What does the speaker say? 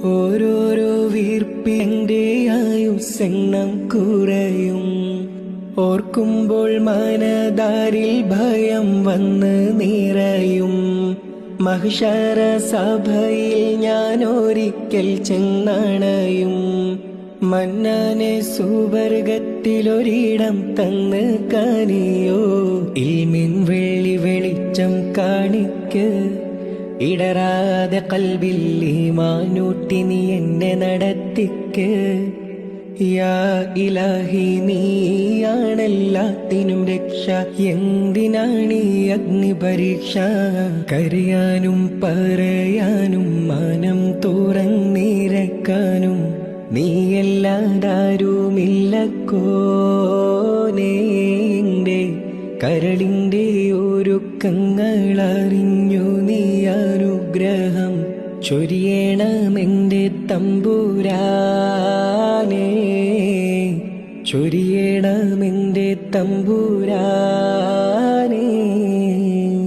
ഓരോരോ വീർപ്പിന്റെ ആയുസ്സെണ്ണം കുറയും. ഓർക്കുമ്പോൾ മനതാരിൽ ഭയം വന്ന് നിറയും. മഹ്ശറ സഭയിൽ ഞാൻ ഒരിക്കൽ ചെന്നണയും. മന്നാനെ സുവർഗത്തിലൊരിടം തന്ന് കനിയോ. ഇൽമിൻ വെള്ളി വെളിച്ചം കാണിക്ക്. ഇടറാതെ കൽബിൽ ഈമാനൂട്ടി നീ എന്നെ നടത്തിക്ക്. യാ ഇലാഹി നീയാണെല്ലാത്തിനും രക്ഷ. എന്തിനാണീ അഗ്നി പരീക്ഷ? കരയാനും പറയാനും മാനം തുറന്നിരക്കാനും നീയല്ലാതാരുമില്ലക്കോനേ. എന്റെ കരളിന്റെ ഒരുക്കങ്ങളറിഞ്ഞു നീ അനുഗ്രഹം ചൊരിയണമെന്റെ തമ്പുരാനേ. ചൊരിയണമെന്റെ തമ്പുരാനേ.